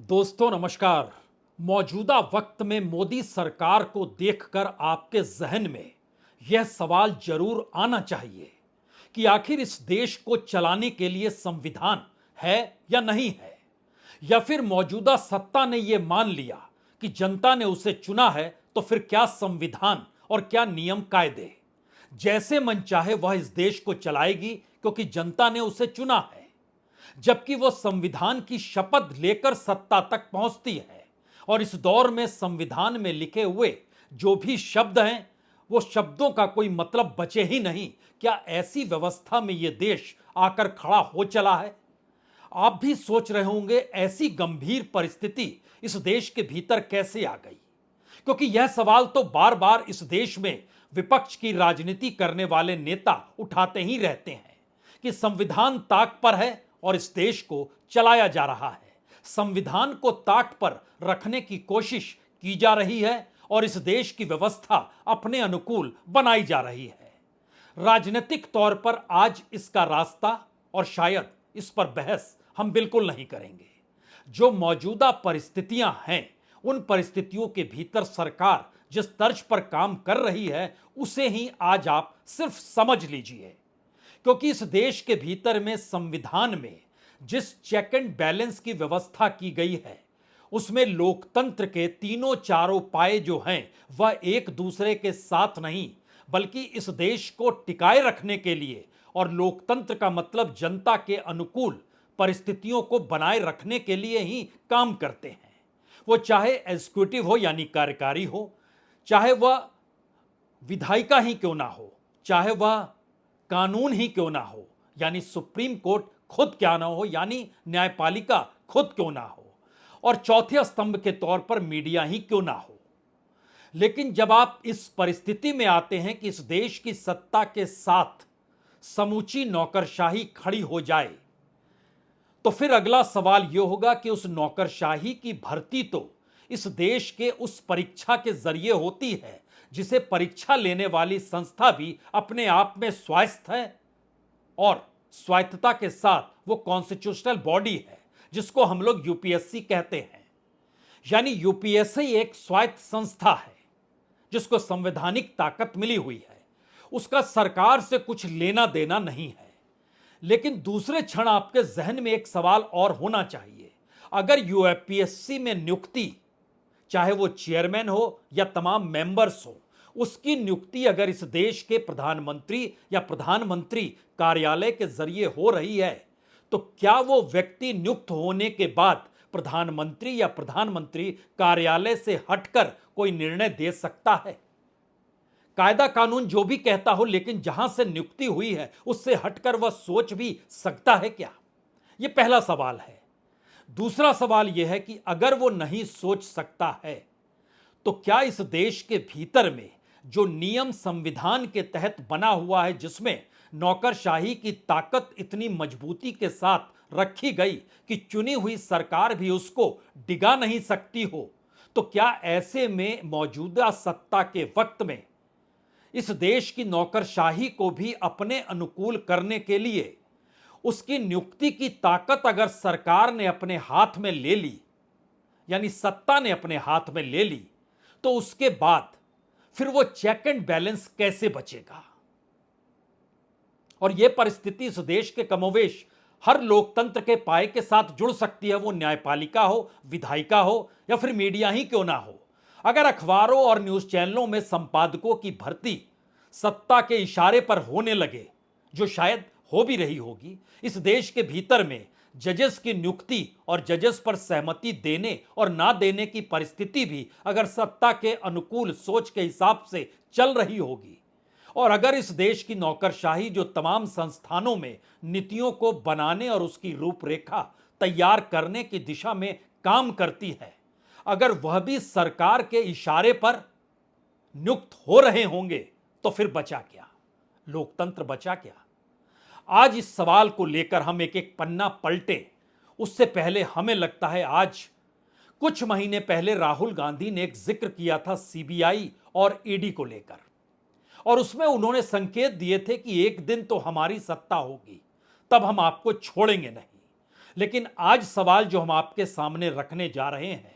दोस्तों नमस्कार। मौजूदा वक्त में मोदी सरकार को देखकर आपके जहन में यह सवाल जरूर आना चाहिए कि आखिर इस देश को चलाने के लिए संविधान है या नहीं है, या फिर मौजूदा सत्ता ने यह मान लिया कि जनता ने उसे चुना है तो फिर क्या संविधान और क्या नियम कायदे जैसे मन चाहे वह इस देश को चलाएगी क्योंकि जनता ने उसे चुना है, जबकि वो संविधान की शपथ लेकर सत्ता तक पहुंचती है। और इस दौर में संविधान में लिखे हुए जो भी शब्द हैं वो शब्दों का कोई मतलब बचे ही नहीं। क्या ऐसी व्यवस्था में ये देश आकर खड़ा हो चला है? आप भी सोच रहे होंगे ऐसी गंभीर परिस्थिति इस देश के भीतर कैसे आ गई, क्योंकि यह सवाल तो बार बार इस देश में विपक्ष की राजनीति करने वाले नेता उठाते ही रहते हैं कि संविधान ताक पर है और इस देश को चलाया जा रहा है। संविधान को ताक पर रखने की कोशिश की जा रही है और इस देश की व्यवस्था अपने अनुकूल बनाई जा रही है। राजनीतिक तौर पर आज इसका रास्ता और शायद इस पर बहस हम बिल्कुल नहीं करेंगे। जो मौजूदा परिस्थितियां हैं उन परिस्थितियों के भीतर सरकार जिस तर्ज पर काम कर रही है उसे ही आज आप सिर्फ समझ लीजिए, क्योंकि इस देश के भीतर में संविधान में जिस चेक एंड बैलेंस की व्यवस्था की गई है उसमें लोकतंत्र के तीनों चारों पाए जो हैं वह एक दूसरे के साथ नहीं बल्कि इस देश को टिकाए रखने के लिए, और लोकतंत्र का मतलब जनता के अनुकूल परिस्थितियों को बनाए रखने के लिए ही काम करते हैं। वो चाहे एग्जीक्यूटिव हो यानी कार्यकारी हो, चाहे वह विधायिका ही क्यों ना हो, चाहे वह कानून ही क्यों ना हो यानी सुप्रीम कोर्ट खुद क्या ना हो यानी न्यायपालिका खुद क्यों ना हो, और चौथे स्तंभ के तौर पर मीडिया ही क्यों ना हो। लेकिन जब आप इस परिस्थिति में आते हैं कि इस देश की सत्ता के साथ समूची नौकरशाही खड़ी हो जाए, तो फिर अगला सवाल यह होगा कि उस नौकरशाही की भर्ती तो इस देश के उस परीक्षा के जरिए होती है जिसे परीक्षा लेने वाली संस्था भी अपने आप में स्वायत्त है, और स्वायत्तता के साथ वो कॉन्स्टिट्यूशनल बॉडी है जिसको हम लोग यूपीएससी कहते हैं। यानी यूपीएससी एक स्वायत्त संस्था है जिसको संवैधानिक ताकत मिली हुई है, उसका सरकार से कुछ लेना देना नहीं है। लेकिन दूसरे क्षण आपके जहन में एक सवाल और होना चाहिए, अगर यूपीएससी में नियुक्ति चाहे वो चेयरमैन हो या तमाम मेंबर्स हो, उसकी नियुक्ति अगर इस देश के प्रधानमंत्री या प्रधानमंत्री कार्यालय के जरिए हो रही है, तो क्या वो व्यक्ति नियुक्त होने के बाद प्रधानमंत्री या प्रधानमंत्री कार्यालय से हटकर कोई निर्णय दे सकता है? कायदा कानून जो भी कहता हो, लेकिन जहां से नियुक्ति हुई है उससे हटकर वह सोच भी सकता है क्या? यह पहला सवाल है। दूसरा सवाल यह है कि अगर वो नहीं सोच सकता है तो क्या इस देश के भीतर में जो नियम संविधान के तहत बना हुआ है जिसमें नौकरशाही की ताकत इतनी मजबूती के साथ रखी गई कि चुनी हुई सरकार भी उसको डिगा नहीं सकती हो, तो क्या ऐसे में मौजूदा सत्ता के वक्त में इस देश की नौकरशाही को भी अपने अनुकूल करने के लिए उसकी नियुक्ति की ताकत अगर सरकार ने अपने हाथ में ले ली यानी सत्ता ने अपने हाथ में ले ली, तो उसके बाद फिर वो चेक एंड बैलेंस कैसे बचेगा? और यह परिस्थिति इस देश के कमोवेश हर लोकतंत्र के पाए के साथ जुड़ सकती है, वो न्यायपालिका हो, विधायिका हो या फिर मीडिया ही क्यों ना हो। अगर अखबारों और न्यूज चैनलों में संपादकों की भर्ती सत्ता के इशारे पर होने लगे, जो शायद हो भी रही होगी, इस देश के भीतर में जजेस की नियुक्ति और जजेस पर सहमति देने और ना देने की परिस्थिति भी अगर सत्ता के अनुकूल सोच के हिसाब से चल रही होगी, और अगर इस देश की नौकरशाही जो तमाम संस्थानों में नीतियों को बनाने और उसकी रूपरेखा तैयार करने की दिशा में काम करती है, अगर वह भी सरकार के इशारे पर नियुक्त हो रहे होंगे, तो फिर बचा क्या? लोकतंत्र बचा क्या? आज इस सवाल को लेकर हम एक एक पन्ना पलटे उससे पहले हमें लगता है आज कुछ महीने पहले राहुल गांधी ने एक जिक्र किया था सीबीआई और ईडी को लेकर, और उसमें उन्होंने संकेत दिए थे कि एक दिन तो हमारी सत्ता होगी, तब हम आपको छोड़ेंगे नहीं। लेकिन आज सवाल जो हम आपके सामने रखने जा रहे हैं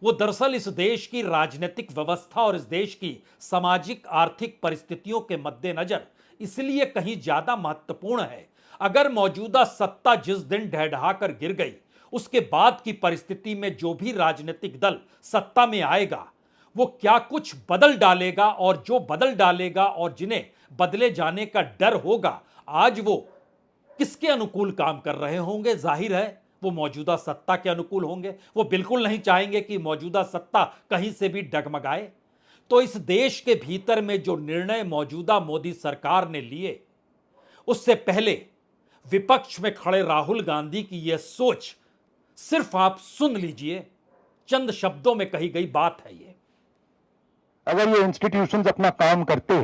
वो दरअसल इस देश की राजनीतिक व्यवस्था और इस देश की सामाजिक आर्थिक परिस्थितियों के मद्देनजर इसलिए कहीं ज्यादा महत्वपूर्ण है। अगर मौजूदा सत्ता जिस दिन ढहढहा कर गिर गई, उसके बाद की परिस्थिति में जो भी राजनीतिक दल सत्ता में आएगा वो क्या कुछ बदल डालेगा, और जो बदल डालेगा और जिन्हें बदले जाने का डर होगा, आज वो किसके अनुकूल काम कर रहे होंगे? जाहिर है वो मौजूदा सत्ता के अनुकूल होंगे। वो बिल्कुल नहीं चाहेंगे कि मौजूदा सत्ता कहीं से भी डगमगाए। तो इस देश के भीतर में जो निर्णय मौजूदा मोदी सरकार ने लिए, उससे पहले विपक्ष में खड़े राहुल गांधी की यह सोच सिर्फ आप सुन लीजिए, चंद शब्दों में कही गई बात है ये। अगर ये इंस्टीट्यूशंस अपना काम करते,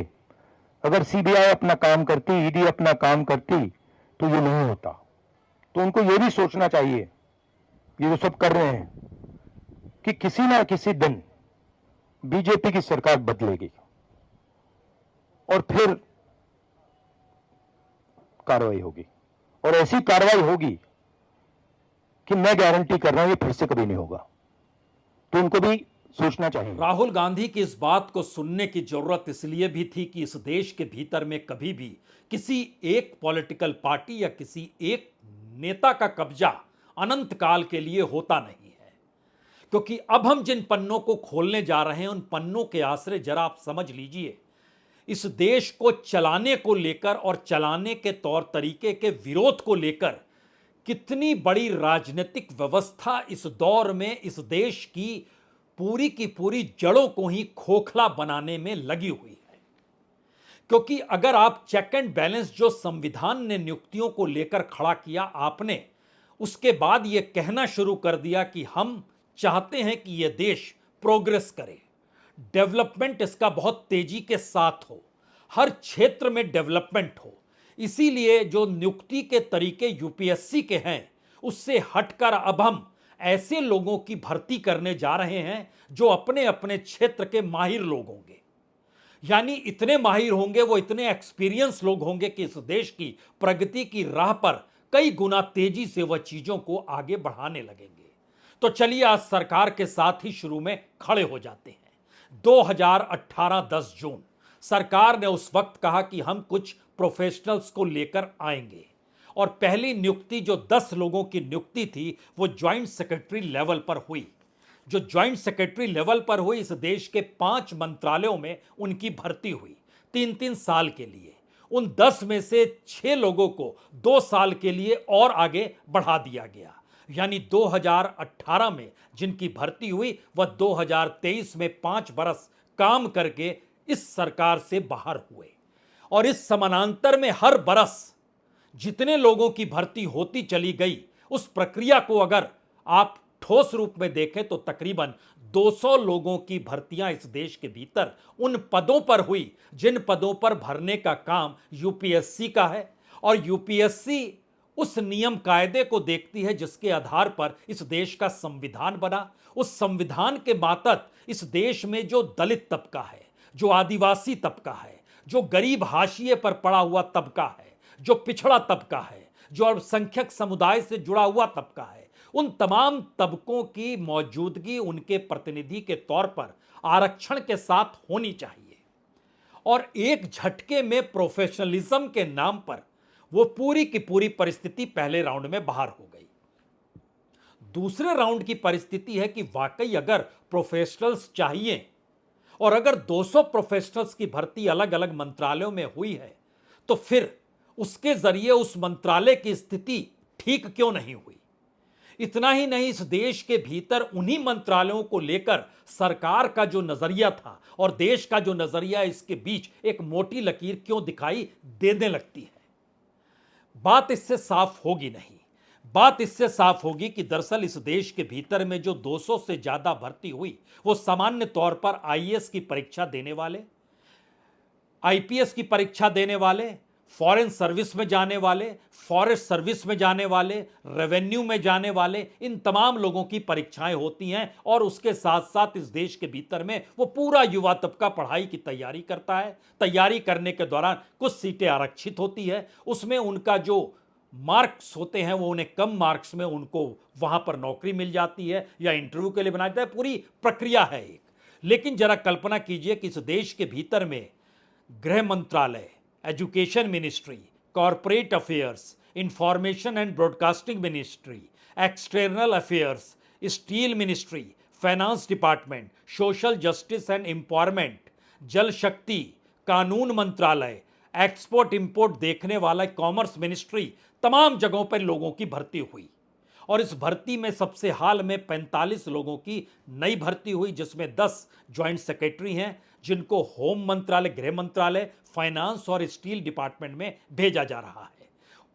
अगर सीबीआई अपना काम करती, ईडी अपना काम करती, तो ये नहीं होता। तो उनको ये भी सोचना चाहिए, ये जो सब कर रहे हैं, कि किसी ना किसी दिन बीजेपी की सरकार बदलेगी और फिर कार्रवाई होगी, और ऐसी कार्रवाई होगी कि मैं गारंटी कर रहा हूं ये फिर से कभी नहीं होगा। तो उनको भी सोचना चाहिए। राहुल गांधी की इस बात को सुनने की जरूरत इसलिए भी थी कि इस देश के भीतर में कभी भी किसी एक पॉलिटिकल पार्टी या किसी एक नेता का कब्जा अनंत काल के लिए होता नहीं है। क्योंकि अब हम जिन पन्नों को खोलने जा रहे हैं, उन पन्नों के आश्रय जरा आप समझ लीजिए, इस देश को चलाने को लेकर और चलाने के तौर तरीके के विरोध को लेकर कितनी बड़ी राजनीतिक व्यवस्था इस दौर में इस देश की पूरी जड़ों को ही खोखला बनाने में लगी हुई है। क्योंकि अगर आप चेक एंड बैलेंस जो संविधान ने नियुक्तियों को लेकर खड़ा किया आपने, उसके बाद यह कहना शुरू कर दिया कि हम चाहते हैं कि यह देश प्रोग्रेस करे, डेवलपमेंट इसका बहुत तेजी के साथ हो, हर क्षेत्र में डेवलपमेंट हो, इसीलिए जो नियुक्ति के तरीके यूपीएससी के हैं उससे हटकर अब हम ऐसे लोगों की भर्ती करने जा रहे हैं जो अपने अपने क्षेत्र के माहिर लोग होंगे। यानी इतने माहिर होंगे, वो इतने एक्सपीरियंस लोग होंगे कि इस देश की प्रगति की राह पर कई गुना तेजी से वह चीजों को आगे बढ़ाने लगेंगे। तो चलिए आज सरकार के साथ ही शुरू में खड़े हो जाते हैं। 2018 10 जून सरकार ने उस वक्त कहा कि हम कुछ प्रोफेशनल्स को लेकर आएंगे, और पहली नियुक्ति जो 10 लोगों की नियुक्ति थी वो ज्वाइंट सेक्रेटरी लेवल पर हुई। जो ज्वाइंट सेक्रेटरी लेवल पर हुई, इस देश के 5 मंत्रालयों में उनकी भर्ती हुई 3-3 साल के लिए। उन 10 में से 6 लोगों को 2 साल के लिए और आगे बढ़ा दिया गया। यानी 2018 में जिनकी भर्ती हुई वह 2023 में 5 बरस काम करके इस सरकार से बाहर हुए। और इस समानांतर में हर बरस जितने लोगों की भर्ती होती चली गई, उस प्रक्रिया को अगर आप ठोस रूप में देखें तो तकरीबन 200 लोगों की भर्तियां इस देश के भीतर उन पदों पर हुई जिन पदों पर भरने का काम यूपीएससी का है। और यूपीएससी उस नियम कायदे को देखती है जिसके आधार पर इस देश का संविधान बना। उस संविधान के मातहत इस देश में जो दलित तबका है, जो आदिवासी तबका है, जो गरीब हाशिए पर पड़ा हुआ तबका है, जो पिछड़ा तबका है, जो अल्पसंख्यक समुदाय से जुड़ा हुआ तबका है, उन तमाम तबकों की मौजूदगी उनके प्रतिनिधि के तौर पर आरक्षण के साथ होनी चाहिए। और एक झटके में प्रोफेशनलिज्म के नाम पर वो पूरी की पूरी परिस्थिति पहले राउंड में बाहर हो गई। दूसरे राउंड की परिस्थिति है कि वाकई अगर प्रोफेशनल्स चाहिए और अगर 200 प्रोफेशनल्स की भर्ती अलग अलग मंत्रालयों में हुई है, तो फिर उसके जरिए उस मंत्रालय की स्थिति ठीक क्यों नहीं हुई? इतना ही नहीं, इस देश के भीतर उन्हीं मंत्रालयों को लेकर सरकार का जो नजरिया था और देश का जो नजरिया, इसके बीच एक मोटी लकीर क्यों दिखाई देने लगती है? बात इससे साफ होगी नहीं। बात इससे साफ होगी कि दरअसल इस देश के भीतर में जो 200 से ज्यादा भर्ती हुई वो सामान्य तौर पर आईएएस की परीक्षा देने वाले, आईपीएस की परीक्षा देने वाले, फॉरेन सर्विस में जाने वाले, फॉरेस्ट सर्विस में जाने वाले, रेवेन्यू में जाने वाले, इन तमाम लोगों की परीक्षाएं होती हैं। और उसके साथ साथ इस देश के भीतर में वो पूरा युवा तबका पढ़ाई की तैयारी करता है। तैयारी करने के दौरान कुछ सीटें आरक्षित होती है, उसमें उनका जो मार्क्स होते हैं वो उन्हें कम मार्क्स में उनको वहां पर नौकरी मिल जाती है या इंटरव्यू के लिए बनाया जाता है, पूरी प्रक्रिया है एक। लेकिन जरा कल्पना कीजिए कि इस देश के भीतर में गृह मंत्रालय, education ministry, corporate affairs, information and broadcasting ministry, external affairs, steel ministry, finance department, social justice and empowerment, जल शक्ति, कानून मंत्रालय, एक्सपोर्ट इंपोर्ट देखने वाला कॉमर्स मिनिस्ट्री, तमाम जगहों पर लोगों की भर्ती हुई। और इस भर्ती में सबसे हाल में 45 लोगों की नई भर्ती हुई, जिसमें 10 ज्वाइंट सेक्रेटरी हैं जिनको होम मंत्रालय, गृह मंत्रालय, फाइनेंस और स्टील डिपार्टमेंट में भेजा जा रहा है।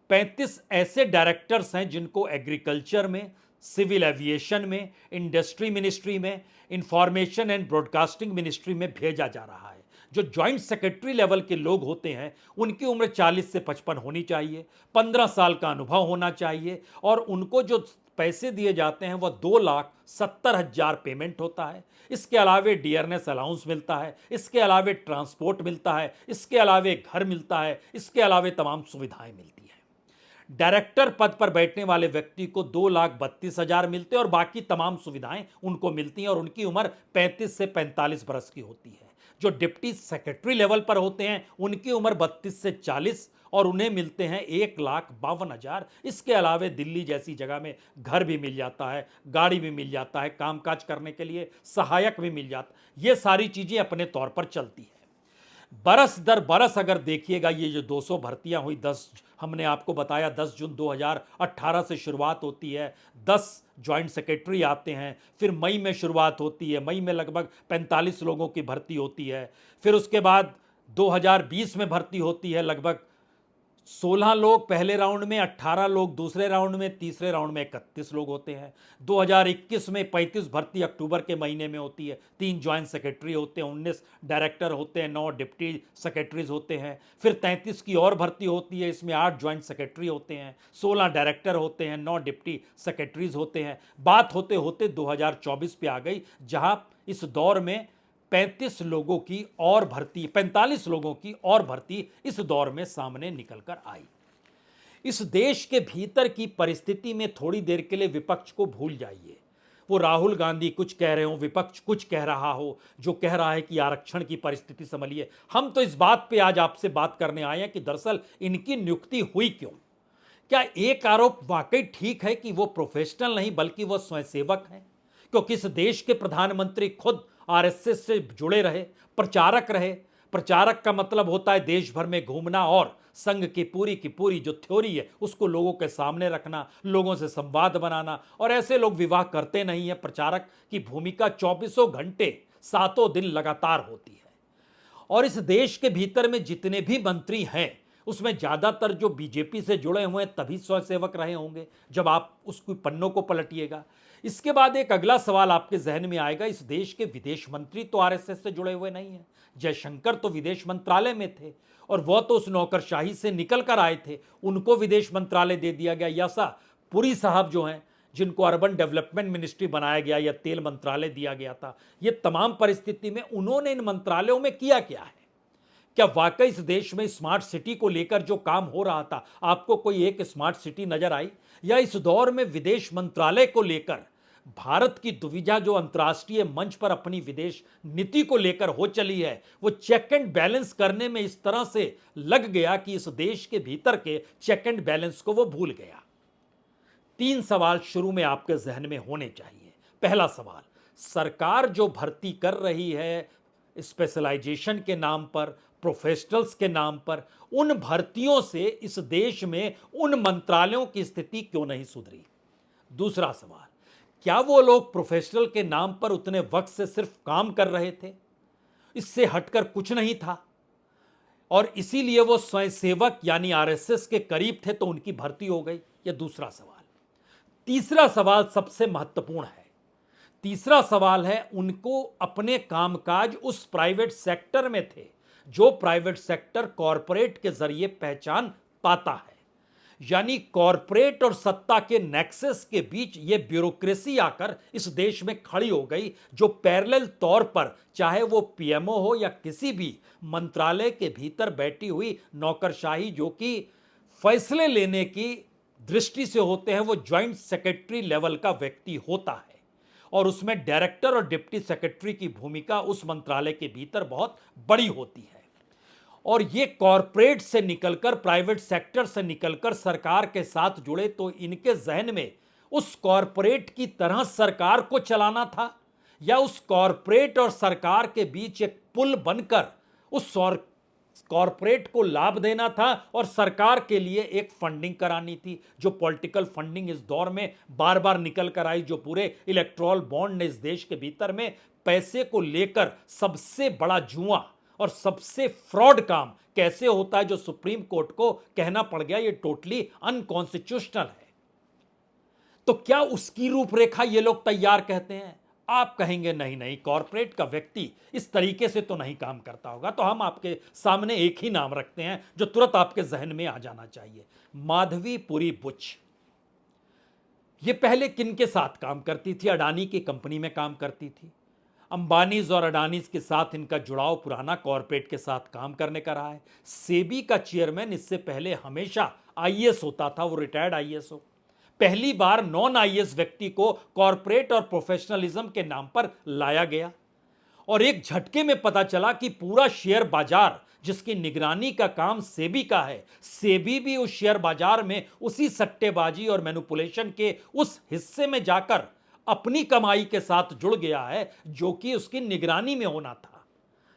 35 ऐसे डायरेक्टर्स हैं जिनको एग्रीकल्चर में, सिविल एविएशन में, इंडस्ट्री मिनिस्ट्री में, इंफॉर्मेशन एंड ब्रॉडकास्टिंग मिनिस्ट्री में भेजा जा रहा है। जो ज्वाइंट सेक्रेटरी लेवल के लोग होते हैं उनकी उम्र 40 से 55 होनी चाहिए, 15 साल का अनुभव होना चाहिए और उनको जो पैसे दिए जाते हैं वह 2,70,000 पेमेंट होता है। इसके अलावे डियरनेस अलाउंस मिलता है, इसके अलावे ट्रांसपोर्ट मिलता है, इसके अलावे घर मिलता है, इसके अलावे तमाम सुविधाएं मिलती हैं। डायरेक्टर पद पर बैठने वाले व्यक्ति को 2,32,000 मिलते हैं और बाकी तमाम सुविधाएं उनको मिलती हैं और उनकी उम्र 35 से 45 बरस की होती है। जो डिप्टी सेक्रेटरी लेवल पर होते हैं उनकी उम्र 32 से 40 और उन्हें मिलते हैं 1,52,000। इसके अलावे दिल्ली जैसी जगह में घर भी मिल जाता है, गाड़ी भी मिल जाता है, कामकाज करने के लिए सहायक भी मिल जाता है। ये सारी चीजें अपने तौर पर चलती है। बरस दर बरस अगर देखिएगा, ये जो 200 भर्तियां हुई, 10 हमने आपको बताया 10 जून 2018 से शुरुआत होती है, 10 ज्वाइंट सेक्रेटरी आते हैं, फिर मई में शुरुआत होती है, मई में लगभग 45 लोगों की भर्ती होती है, फिर उसके बाद 2020 में भर्ती होती है लगभग 16 लोग पहले राउंड में, 18 लोग दूसरे राउंड में, तीसरे राउंड में 31 लोग होते हैं। 2021 में 35 भर्ती अक्टूबर के महीने में होती है, 3 ज्वाइंट सेक्रेटरी होते हैं, 19 डायरेक्टर होते हैं, 9 डिप्टी सेक्रेटरीज होते हैं। फिर 33 की और भर्ती होती है, इसमें 8 ज्वाइंट सेक्रेटरी होते हैं, 16 डायरेक्टर होते हैं, 9 डिप्टी सेक्रेटरीज होते हैं। बात होते होते 2024 पे आ गई, जहां इस दौर में 35 लोगों की और भर्ती, 45 लोगों की और भर्ती इस दौर में सामने निकल कर आई। इस देश के भीतर की परिस्थिति में थोड़ी देर के लिए विपक्ष को भूल जाइए। वो राहुल गांधी कुछ कह रहे हो, विपक्ष कुछ कह रहा हो, जो कह रहा है कि आरक्षण की परिस्थिति संभलिए। हम तो इस बात पे आज आपसे बात करने आए हैं कि दरअसल इनकी नियुक्ति हुई क्यों। क्या एक आरोप वाकई ठीक है कि वो प्रोफेशनल नहीं बल्कि वो स्वयंसेवक हैं, क्योंकि इस देश के प्रधानमंत्री खुद आरएसएस से जुड़े रहे, प्रचारक रहे। प्रचारक का मतलब होता है देश भर में घूमना और संघ की पूरी जो थ्योरी है उसको लोगों के सामने रखना, लोगों से संवाद बनाना। और ऐसे लोग विवाह करते नहीं है। प्रचारक की भूमिका 24 घंटे 7 दिन लगातार होती है। और इस देश के भीतर में जितने भी मंत्री हैं उसमें ज्यादातर जो बीजेपी से जुड़े हुए हैं तभी स्वयंसेवक रहे होंगे, जब आप उसकी पन्नों को पलटिएगा। इसके बाद एक अगला सवाल आपके जहन में आएगा, इस देश के विदेश मंत्री तो आरएसएस से जुड़े हुए नहीं हैं। जयशंकर तो विदेश मंत्रालय में थे और वह तो उस नौकरशाही से निकल कर आए थे, उनको विदेश मंत्रालय दे दिया गया। या सा पुरी साहब जो हैं, जिनको अर्बन डेवलपमेंट मिनिस्ट्री बनाया गया या तेल मंत्रालय दिया गया था। ये तमाम परिस्थिति में उन्होंने इन मंत्रालयों में किया क्या है? क्या वाकई इस देश में स्मार्ट सिटी को लेकर जो काम हो रहा था, आपको कोई एक स्मार्ट सिटी नजर आई? या इस दौर में विदेश मंत्रालय को लेकर भारत की दुविधा जो अंतर्राष्ट्रीय मंच पर अपनी विदेश नीति को लेकर हो चली है, वो चेक एंड बैलेंस करने में इस तरह से लग गया कि इस देश के भीतर के चेक एंड बैलेंस को वो भूल गया। 3 सवाल शुरू में आपके जहन में होने चाहिए। पहला सवाल, सरकार जो भर्ती कर रही है स्पेशलाइजेशन के नाम पर, प्रोफेशनल्स के नाम पर, उन भर्तियों से इस देश में उन मंत्रालयों की स्थिति क्यों नहीं सुधरी? दूसरा सवाल, क्या वो लोग प्रोफेशनल के नाम पर उतने वक्त से सिर्फ काम कर रहे थे, इससे हटकर कुछ नहीं था और इसीलिए वो स्वयंसेवक यानी आरएसएस के करीब थे तो उनकी भर्ती हो गई? यह दूसरा सवाल। तीसरा सवाल सबसे महत्वपूर्ण है। तीसरा सवाल है, उनको अपने कामकाज उस प्राइवेट सेक्टर में थे जो प्राइवेट सेक्टर कॉरपोरेट के जरिए पहचान पाता है। यानी कॉरपोरेट और सत्ता के नेक्सस के बीच ये ब्यूरोक्रेसी आकर इस देश में खड़ी हो गई, जो पैरेलल तौर पर, चाहे वो पीएमओ हो या किसी भी मंत्रालय के भीतर बैठी हुई नौकरशाही, जो कि फैसले लेने की दृष्टि से होते हैं वो ज्वाइंट सेक्रेटरी लेवल का व्यक्ति होता है और उसमें डायरेक्टर और डिप्टी सेक्रेटरी की भूमिका उस मंत्रालय के भीतर बहुत बड़ी होती है। और ये कॉरपोरेट से निकलकर, प्राइवेट सेक्टर से निकलकर सरकार के साथ जुड़े, तो इनके जहन में उस कॉरपोरेट की तरह सरकार को चलाना था या उस कॉरपोरेट और सरकार के बीच एक पुल बनकर उस कॉरपोरेट को लाभ देना था और सरकार के लिए एक फंडिंग करानी थी, जो पॉलिटिकल फंडिंग इस दौर में बार बार निकल कर आई, जो पूरे इलेक्टोरल बॉन्ड ने इस देश के भीतर में पैसे को लेकर सबसे बड़ा जुआ और सबसे फ्रॉड काम कैसे होता है, जो सुप्रीम कोर्ट को कहना पड़ गया ये टोटली अनकॉन्स्टिट्यूशनल है। तो क्या उसकी रूपरेखा ये लोग तैयार कहते हैं? आप कहेंगे नहीं नहीं, कॉरपोरेट का व्यक्ति इस तरीके से तो नहीं काम करता होगा। तो हम आपके सामने एक ही नाम रखते हैं जो तुरंत आपके जहन में आ जाना चाहिए, माधवीपुरी बुच। ये पहले किन के साथ काम करती थी? अडानी की कंपनी में काम करती थी। अंबानीज और अडानीज के साथ इनका जुड़ाव पुराना कॉरपोरेट के साथ काम करने का रहा है। सेबी का चेयरमैन इससे पहले हमेशा आईएएस होता था, वो रिटायर्ड आईएएस हो। पहली बार नॉन आईएएस व्यक्ति को कॉरपोरेट और प्रोफेशनलिज्म के नाम पर लाया गया और एक झटके में पता चला कि पूरा शेयर बाजार जिसकी निगरानी का काम सेबी का है, सेबी भी उस शेयर बाजार में उसी सट्टेबाजी और मैनिपुलेशन के उस हिस्से में जाकर अपनी कमाई के साथ जुड़ गया है जो कि उसकी निगरानी में होना था।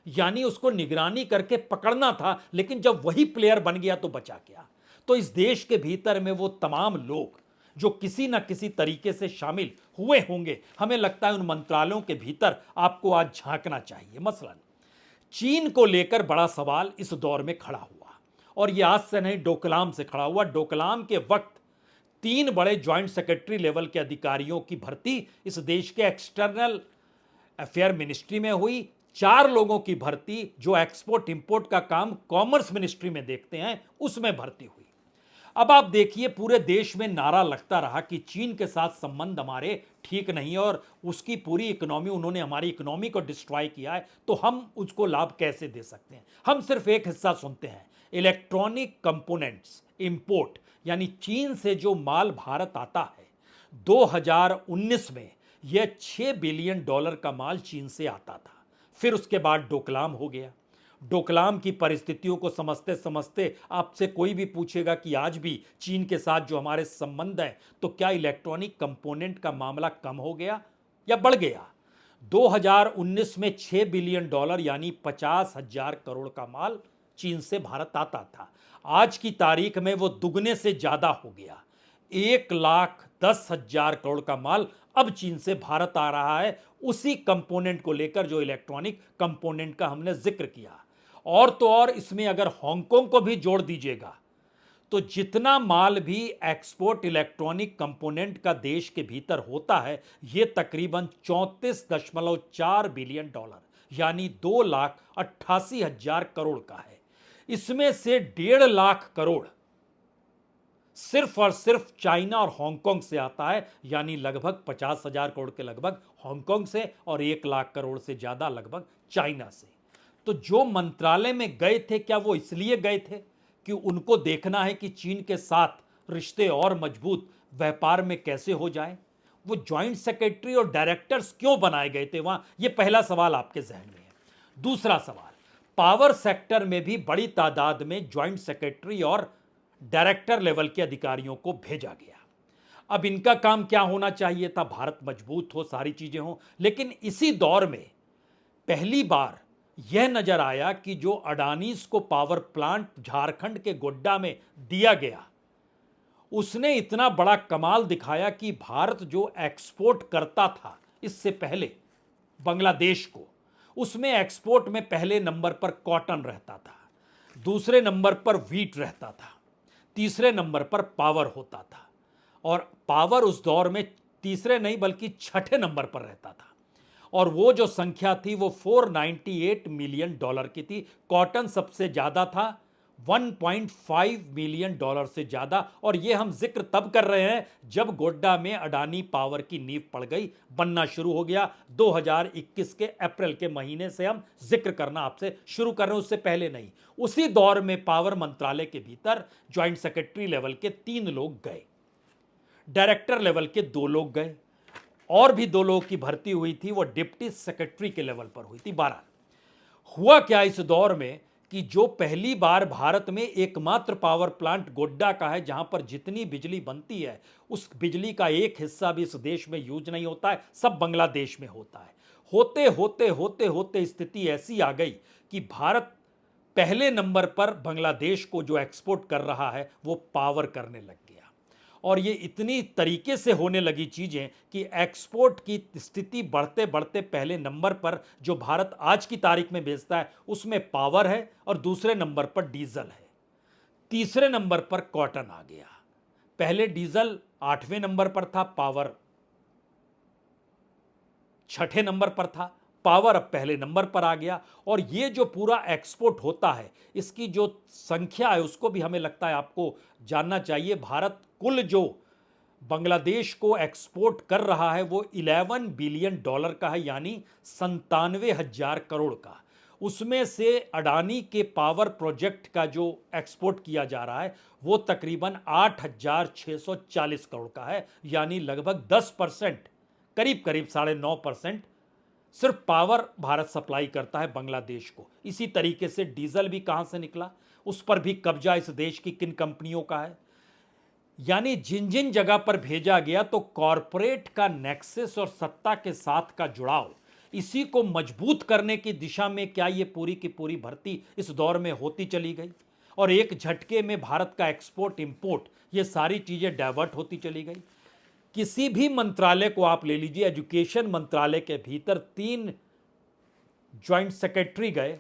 यानी उसको निगरानी करके पकड़ना था, लेकिन जब वही प्लेयर बन गया तो बचा क्या? तो इस देश के भीतर में वो तमाम लोग जो किसी ना किसी तरीके से शामिल हुए होंगे, हमें लगता है उन मंत्रालयों के भीतर आपको आज झांकना चाहिए। मसलन चीन को लेकर बड़ा सवाल इस दौर में खड़ा हुआ और यह आज से नहीं, डोकलाम से खड़ा हुआ। डोकलाम के वक्त 3 बड़े ज्वाइंट सेक्रेटरी लेवल के अधिकारियों की भर्ती इस देश के एक्सटर्नल अफेयर मिनिस्ट्री में हुई। 4 लोगों की भर्ती जो एक्सपोर्ट इंपोर्ट का काम कॉमर्स मिनिस्ट्री में देखते हैं, उसमें भर्ती हुई। अब आप देखिए, पूरे देश में नारा लगता रहा कि चीन के साथ संबंध हमारे ठीक नहीं और उसकी पूरी इकोनॉमी, उन्होंने हमारी इकोनॉमी को डिस्ट्रॉय किया है, तो हम उसको लाभ कैसे दे सकते हैं। हम सिर्फ एक हिस्सा सुनते हैं, इलेक्ट्रॉनिक कंपोनेंट्स इंपोर्ट, यानी चीन से जो माल भारत आता है, 2019 में यह $6 बिलियन का माल चीन से आता था। फिर उसके बाद डोकलाम हो गया। डोकलाम की परिस्थितियों को समझते समझते आपसे कोई भी पूछेगा कि आज भी चीन के साथ जो हमारे संबंध हैं, तो क्या इलेक्ट्रॉनिक कंपोनेंट का मामला कम हो गया या बढ़ गया? 2019 में $6 बिलियन यानी 50,000 करोड़ का माल चीन से भारत आता था। आज की तारीख में वो दुगने से ज्यादा हो गया, 1,10,000 करोड़ का माल अब चीन से भारत आ रहा है, उसी कंपोनेंट को लेकर जो इलेक्ट्रॉनिक कंपोनेंट का हमने जिक्र किया। और तो और इसमें अगर हांगकांग को भी जोड़ दीजिएगा तो जितना माल भी एक्सपोर्ट इलेक्ट्रॉनिक कंपोनेंट का देश के भीतर होता है, यह तकरीबन $34.4 बिलियन यानी 2,88,000 करोड़ का है। इसमें से 1.5 लाख करोड़ सिर्फ और सिर्फ चाइना और हांगकांग से आता है, यानी लगभग 50,000 करोड़ के लगभग हांगकांग से और 1 लाख करोड़ से ज्यादा लगभग चाइना से। तो जो मंत्रालय में गए थे, क्या वो इसलिए गए थे कि उनको देखना है कि चीन के साथ रिश्ते और मजबूत, व्यापार में कैसे हो जाए? वो ज्वाइंट सेक्रेटरी और डायरेक्टर्स क्यों बनाए गए थे वहां? ये पहला सवाल आपके जहन में है। दूसरा सवाल, पावर सेक्टर में भी बड़ी तादाद में ज्वाइंट सेक्रेटरी और डायरेक्टर लेवल के अधिकारियों को भेजा गया। अब इनका काम क्या होना चाहिए था? भारत मजबूत हो, सारी चीजें हो, लेकिन इसी दौर में पहली बार यह नजर आया कि जो अडानीज को पावर प्लांट झारखंड के गोड्डा में दिया गया, उसने इतना बड़ा कमाल दिखाया कि भारत जो एक्सपोर्ट करता था इससे पहले बांग्लादेश को, उसमें एक्सपोर्ट में पहले नंबर पर कॉटन रहता था, दूसरे नंबर पर व्हीट रहता था, तीसरे नंबर पर पावर होता था। और पावर उस दौर में तीसरे नहीं बल्कि छठे नंबर पर रहता था और वो जो संख्या थी वो $498 मिलियन की थी। कॉटन सबसे ज्यादा था, $1.5 मिलियन से ज्यादा। और यह हम जिक्र तब कर रहे हैं जब गोड्डा में अडानी पावर की नींव पड़ गई, बनना शुरू हो गया। 2021 के अप्रैल के महीने से हम जिक्र करना आपसे शुरू कर रहे हैं, उससे पहले नहीं। उसी दौर में पावर मंत्रालय के भीतर ज्वाइंट सेक्रेटरी लेवल के 3 लोग गए, डायरेक्टर लेवल के 2 लोग गए, और भी 2 लोगों की भर्ती हुई थी, वो डिप्टी सेक्रेटरी के लेवल पर हुई थी। 12 हुआ क्या इस दौर में कि जो पहली बार भारत में एकमात्र पावर प्लांट गोड्डा का है जहां पर जितनी बिजली बनती है उस बिजली का एक हिस्सा भी इस देश में यूज नहीं होता है, सब बांग्लादेश में होता है। होते होते होते होते स्थिति ऐसी आ गई कि भारत पहले नंबर पर बांग्लादेश को जो एक्सपोर्ट कर रहा है वो पावर करने लग गया। और ये इतनी तरीके से होने लगी चीजें कि एक्सपोर्ट की स्थिति बढ़ते बढ़ते पहले नंबर पर जो भारत आज की तारीख में बेचता है उसमें पावर है, और दूसरे नंबर पर डीजल है, तीसरे नंबर पर कॉटन आ गया। पहले डीजल 8वें नंबर पर था, पावर 6ठे नंबर पर था, पावर अब पहले नंबर पर आ गया। और ये जो पूरा एक्सपोर्ट होता है इसकी जो संख्या है उसको भी हमें लगता है आपको जानना चाहिए। भारत कुल जो बांग्लादेश को एक्सपोर्ट कर रहा है वो $11 बिलियन का है, यानी 97,000 करोड़ का। उसमें से अडानी के पावर प्रोजेक्ट का जो एक्सपोर्ट किया जा रहा है वो तकरीबन 8,640 करोड़ का है, यानी लगभग 10%, करीब करीब 9.5% सिर्फ पावर भारत सप्लाई करता है बांग्लादेश को। इसी तरीके से डीजल भी कहां से निकला, उस पर भी कब्जा इस देश की किन कंपनियों का है। यानी जिन जिन जगह पर भेजा गया तो कॉरपोरेट का नेक्सस और सत्ता के साथ का जुड़ाव, इसी को मजबूत करने की दिशा में क्या ये पूरी की पूरी भर्ती इस दौर में होती चली गई, और एक झटके में भारत का एक्सपोर्ट इंपोर्ट ये सारी चीजें डाइवर्ट होती चली गई। किसी भी मंत्रालय को आप ले लीजिए, एजुकेशन मंत्रालय के भीतर 3 ज्वाइंट सेक्रेटरी गए,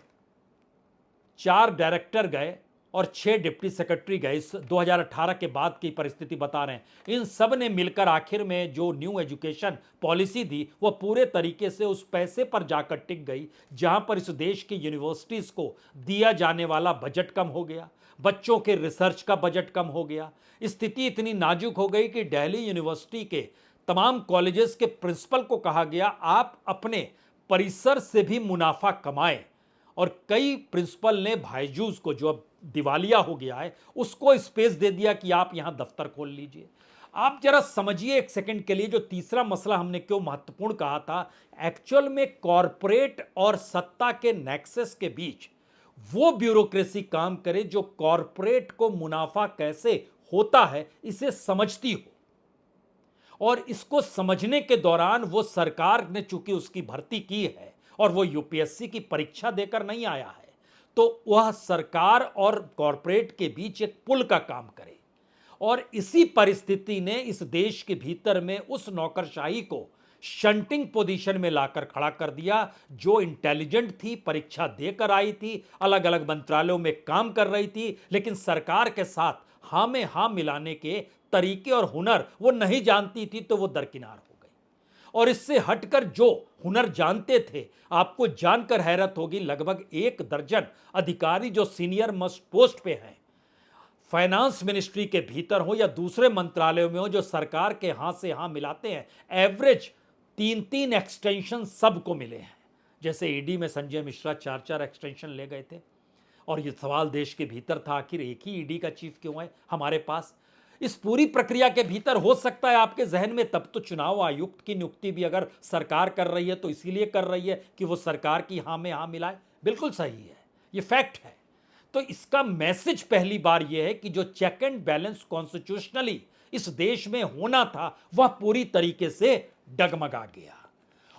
4 डायरेक्टर गए और 6 डिप्टी सेक्रेटरी गए। इस 2018 के बाद की परिस्थिति बता रहे हैं। इन सब ने मिलकर आखिर में जो न्यू एजुकेशन पॉलिसी दी वो पूरे तरीके से उस पैसे पर जाकर टिक गई जहां पर इस देश की यूनिवर्सिटीज को दिया जाने वाला बजट कम हो गया, बच्चों के रिसर्च का बजट कम हो गया। स्थिति इतनी नाजुक हो गई कि दिल्ली यूनिवर्सिटी के तमाम कॉलेजेस के प्रिंसिपल को कहा गया आप अपने परिसर से भी मुनाफा कमाएं। और कई प्रिंसिपल ने भाईजूस को, जो अब दिवालिया हो गया है, उसको स्पेस दे दिया कि आप यहां दफ्तर खोल लीजिए। आप जरा समझिए एक सेकंड के लिए, जो तीसरा मसला हमने क्यों महत्वपूर्ण कहा था, एक्चुअल में कॉरपोरेट और सत्ता के नेक्सस के बीच वो ब्यूरोक्रेसी काम करे जो कॉरपोरेट को मुनाफा कैसे होता है इसे समझती हो। और इसको समझने के दौरान वो सरकार ने चूंकि उसकी भर्ती की है और वो यूपीएससी की परीक्षा देकर नहीं आया है, तो वह सरकार और कॉरपोरेट के बीच एक पुल का काम करे। और इसी परिस्थिति ने इस देश के भीतर में उस नौकरशाही को शंटिंग पोजीशन में लाकर खड़ा कर दिया जो इंटेलिजेंट थी, परीक्षा देकर आई थी, अलग अलग मंत्रालयों में काम कर रही थी, लेकिन सरकार के साथ हां में हां मिलाने के तरीके और हुनर वो नहीं जानती थी, तो वो दरकिनार हो गई। और इससे हटकर जो हुनर जानते थे, आपको जानकर हैरत होगी, लगभग 1 दर्जन अधिकारी जो सीनियर मोस्ट पोस्ट पे हैं, फाइनेंस मिनिस्ट्री के भीतर हो या दूसरे मंत्रालयों में हो, जो सरकार के हां से हां मिलाते हैं, एवरेज 3-3 एक्सटेंशन सबको मिले हैं। जैसे ईडी में संजय मिश्रा 4-4 एक्सटेंशन ले गए थे। और ये सवाल देश के भीतर था, आखिर एक ही ईडी का चीफ क्यों है हमारे पास। इस पूरी प्रक्रिया के भीतर हो सकता है आपके जहन में तब तो चुनाव आयुक्त की नियुक्ति भी अगर सरकार कर रही है तो इसीलिए कर रही है कि वो सरकार की हां में हां मिलाए। बिल्कुल सही है, ये फैक्ट है। तो इसका मैसेज पहली बार यह है कि जो चेक एंड बैलेंस कॉन्स्टिट्यूशनली इस देश में होना था वह पूरी तरीके से डगमगा गया।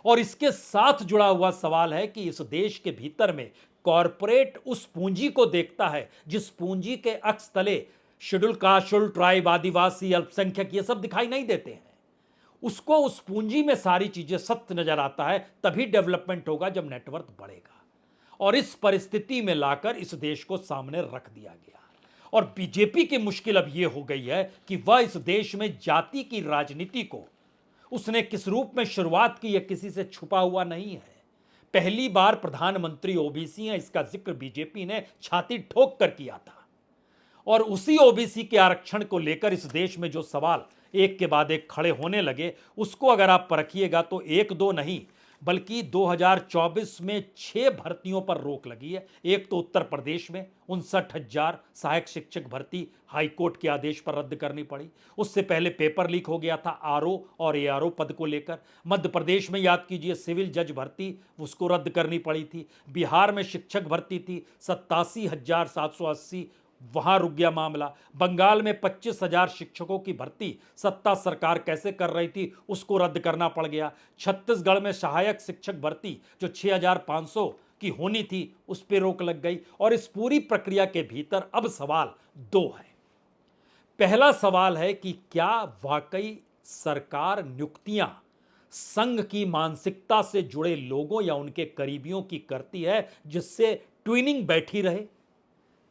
और इसके साथ जुड़ा हुआ सवाल है कि इस देश के भीतर में कॉरपोरेट उस पूंजी को देखता है जिस पूंजी के अक्स तले शेड्यूल कास्ट, शेड्यूल ट्राइब, आदिवासी, अल्पसंख्यक ये सब दिखाई नहीं देते हैं। उसको उस पूंजी में सारी चीजें सत्य नजर आता है, तभी डेवलपमेंट होगा जब नेटवर्क बढ़ेगा। और इस परिस्थिति में लाकर इस देश को सामने रख दिया गया। और बीजेपी की मुश्किल अब यह हो गई है कि वह इस देश में जाति की राजनीति को उसने किस रूप में शुरुआत की, यह किसी से छुपा हुआ नहीं है। पहली बार प्रधानमंत्री ओबीसी हैं, इसका जिक्र बीजेपी ने छाती ठोक कर किया था। और उसी ओबीसी के आरक्षण को लेकर इस देश में जो सवाल एक के बाद एक खड़े होने लगे, उसको अगर आप परखिएगा तो एक दो नहीं बल्कि 2024 में 6 भर्तियों पर रोक लगी है। एक तो उत्तर प्रदेश में 59,000 सहायक शिक्षक भर्ती हाईकोर्ट के आदेश पर रद्द करनी पड़ी। उससे पहले पेपर लीक हो गया था आरओ और एआरओ पद को लेकर। मध्य प्रदेश में याद कीजिए सिविल जज भर्ती, उसको रद्द करनी पड़ी थी। बिहार में शिक्षक भर्ती थी 87,780, वहां रुक गया मामला। बंगाल में 25,000 शिक्षकों की भर्ती सत्ता सरकार कैसे कर रही थी, उसको रद्द करना पड़ गया। छत्तीसगढ़ में सहायक शिक्षक भर्ती जो 6,500 की होनी थी, उस पर रोक लग गई। और इस पूरी प्रक्रिया के भीतर अब सवाल दो है। पहला सवाल है कि क्या वाकई सरकार नियुक्तियां संघ की मानसिकता से जुड़े लोगों या उनके करीबियों की करती है जिससे ट्विनिंग बैठी रहे।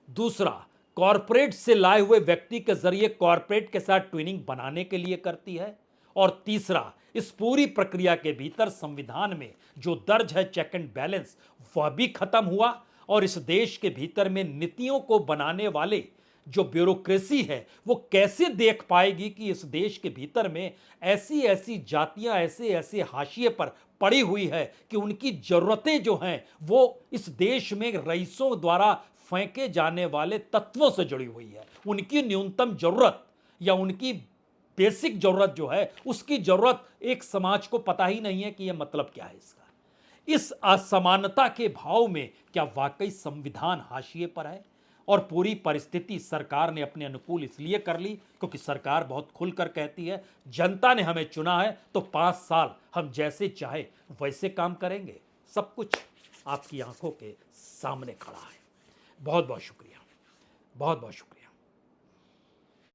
दूसरा, कॉरपोरेट से लाए हुए व्यक्ति के जरिए कॉरपोरेट के साथ ट्विनिंग बनाने के लिए करती है। और तीसरा, इस पूरी प्रक्रिया के भीतर संविधान में जो दर्ज है चेक एंड बैलेंस, वह भी खत्म हुआ। और इस देश के भीतर में नीतियों को बनाने वाले जो ब्यूरोक्रेसी है वो कैसे देख पाएगी कि इस देश के भीतर में ऐसी ऐसी जातियां ऐसे ऐसे हाशिए पर पड़ी हुई है कि उनकी जरूरतें जो हैं वो इस देश में रईसों द्वारा फेंके जाने वाले तत्वों से जुड़ी हुई है। उनकी न्यूनतम जरूरत या उनकी बेसिक जरूरत जो है उसकी जरूरत एक समाज को पता ही नहीं है कि यह मतलब क्या है इसका। इस असमानता के भाव में क्या वाकई संविधान हाशिए पर है? और पूरी परिस्थिति सरकार ने अपने अनुकूल इसलिए कर ली क्योंकि सरकार बहुत खुलकर कहती है जनता ने हमें चुना है तो 5 साल हम जैसे चाहे वैसे काम करेंगे। सब कुछ आपकी आंखों के सामने खड़ा है। बहुत बहुत शुक्रिया, बहुत बहुत शुक्रिया।